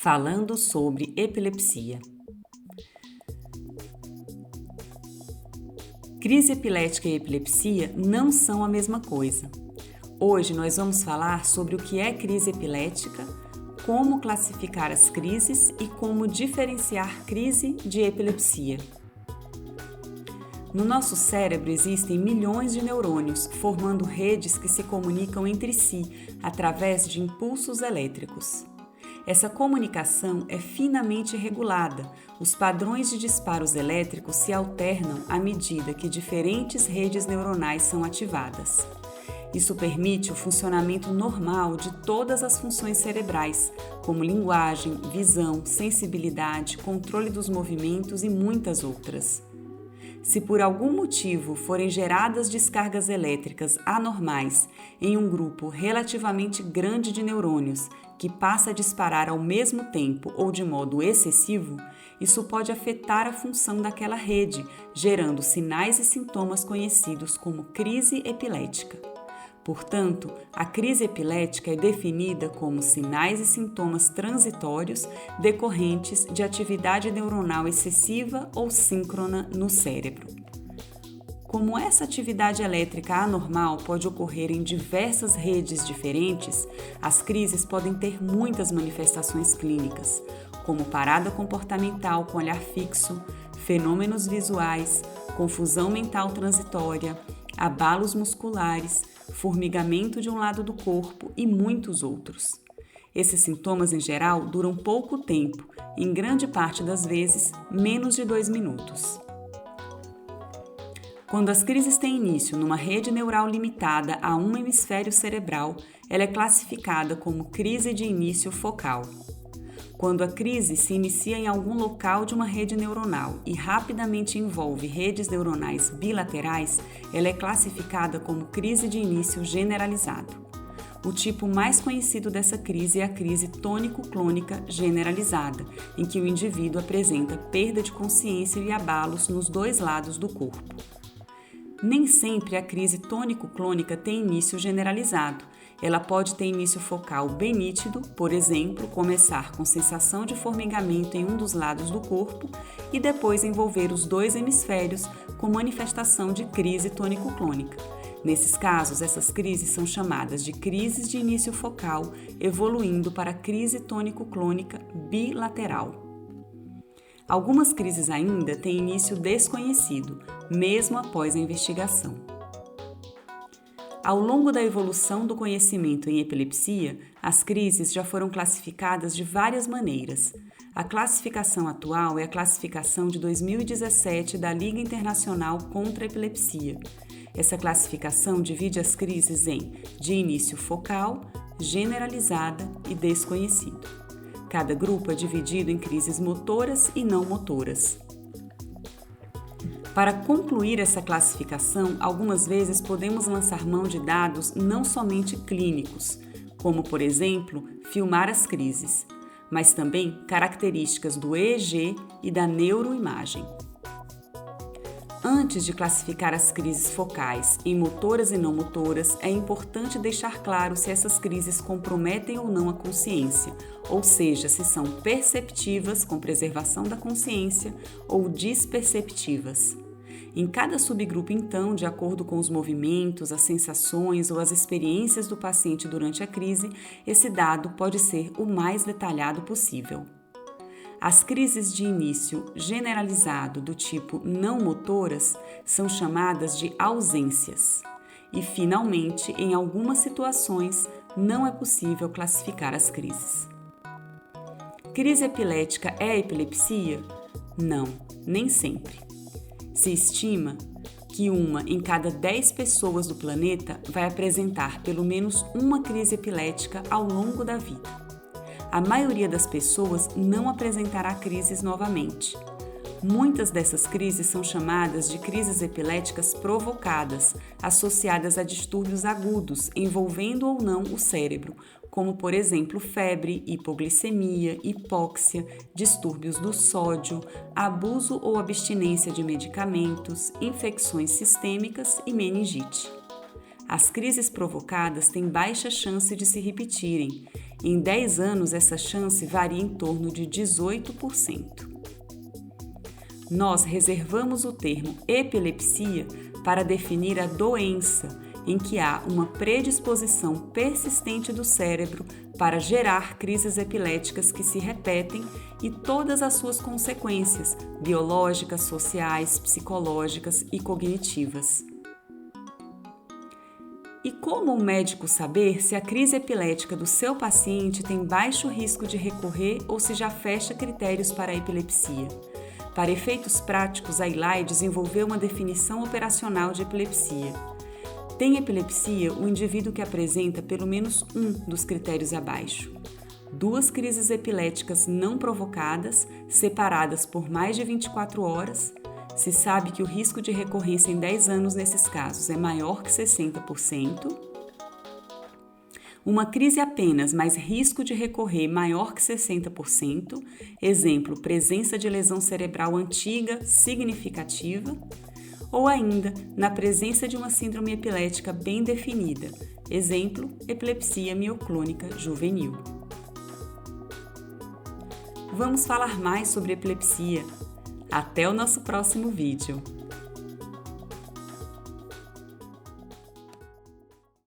falando sobre epilepsia. Crise epilética e epilepsia não são a mesma coisa. Hoje nós vamos falar sobre o que é crise epilética, como classificar as crises e como diferenciar crise de epilepsia. No nosso cérebro existem milhões de neurônios, formando redes que se comunicam entre si através de impulsos elétricos. Essa comunicação é finamente regulada. Os padrões de disparos elétricos se alternam à medida que diferentes redes neuronais são ativadas. Isso permite o funcionamento normal de todas as funções cerebrais, como linguagem, visão, sensibilidade, controle dos movimentos e muitas outras. Se por algum motivo forem geradas descargas elétricas anormais em um grupo relativamente grande de neurônios que passa a disparar ao mesmo tempo ou de modo excessivo, isso pode afetar a função daquela rede, gerando sinais e sintomas conhecidos como crise epilética. Portanto, a crise epilética é definida como sinais e sintomas transitórios decorrentes de atividade neuronal excessiva ou síncrona no cérebro. Como essa atividade elétrica anormal pode ocorrer em diversas redes diferentes, as crises podem ter muitas manifestações clínicas, como parada comportamental com olhar fixo, fenômenos visuais, confusão mental transitória, abalos musculares, formigamento de um lado do corpo e muitos outros. Esses sintomas, em geral, duram pouco tempo, em grande parte das vezes, menos de 2 minutos. Quando as crises têm início numa rede neural limitada a um hemisfério cerebral, ela é classificada como crise de início focal. Quando a crise se inicia em algum local de uma rede neuronal e rapidamente envolve redes neuronais bilaterais, ela é classificada como crise de início generalizado. O tipo mais conhecido dessa crise é a crise tônico-clônica generalizada, em que o indivíduo apresenta perda de consciência e abalos nos 2 lados do corpo. Nem sempre a crise tônico-clônica tem início generalizado. Ela pode ter início focal bem nítido, por exemplo, começar com sensação de formigamento em um dos lados do corpo e depois envolver os 2 hemisférios com manifestação de crise tônico-clônica. Nesses casos, essas crises são chamadas de crises de início focal, evoluindo para crise tônico-clônica bilateral. Algumas crises ainda têm início desconhecido, mesmo após a investigação. Ao longo da evolução do conhecimento em epilepsia, as crises já foram classificadas de várias maneiras. A classificação atual é a classificação de 2017 da Liga Internacional contra a Epilepsia. Essa classificação divide as crises em de início focal, generalizada e desconhecido. Cada grupo é dividido em crises motoras e não motoras. Para concluir essa classificação, algumas vezes podemos lançar mão de dados não somente clínicos, como, por exemplo, filmar as crises, mas também características do EEG e da neuroimagem. Antes de classificar as crises focais em motoras e não motoras, é importante deixar claro se essas crises comprometem ou não a consciência, ou seja, se são perceptivas, com preservação da consciência, ou desperceptivas. Em cada subgrupo, então, de acordo com os movimentos, as sensações ou as experiências do paciente durante a crise, esse dado pode ser o mais detalhado possível. As crises de início generalizado do tipo não motoras são chamadas de ausências. E, finalmente, em algumas situações, não é possível classificar as crises. Crise epilética é epilepsia? Não, nem sempre. Se estima que 1 em cada 10 pessoas do planeta vai apresentar pelo menos uma crise epilética ao longo da vida. A maioria das pessoas não apresentará crises novamente. Muitas dessas crises são chamadas de crises epiléticas provocadas, associadas a distúrbios agudos envolvendo ou não o cérebro, como, por exemplo, febre, hipoglicemia, hipóxia, distúrbios do sódio, abuso ou abstinência de medicamentos, infecções sistêmicas e meningite. As crises provocadas têm baixa chance de se repetirem. Em 10 anos, essa chance varia em torno de 18%. Nós reservamos o termo epilepsia para definir a doença em que há uma predisposição persistente do cérebro para gerar crises epiléticas que se repetem e todas as suas consequências biológicas, sociais, psicológicas e cognitivas. E como o médico saber se a crise epilética do seu paciente tem baixo risco de recorrer ou se já fecha critérios para a epilepsia? Para efeitos práticos, a ILAI desenvolveu uma definição operacional de epilepsia. Tem epilepsia o indivíduo que apresenta pelo menos um dos critérios abaixo: 2 crises epiléticas não provocadas, separadas por mais de 24 horas. Se sabe que o risco de recorrência em 10 anos nesses casos é maior que 60%. Uma crise apenas, mas risco de recorrer maior que 60%. Exemplo, presença de lesão cerebral antiga significativa. Ou ainda, na presença de uma síndrome epilética bem definida. Exemplo, epilepsia mioclônica juvenil. Vamos falar mais sobre epilepsia. Até o nosso próximo vídeo!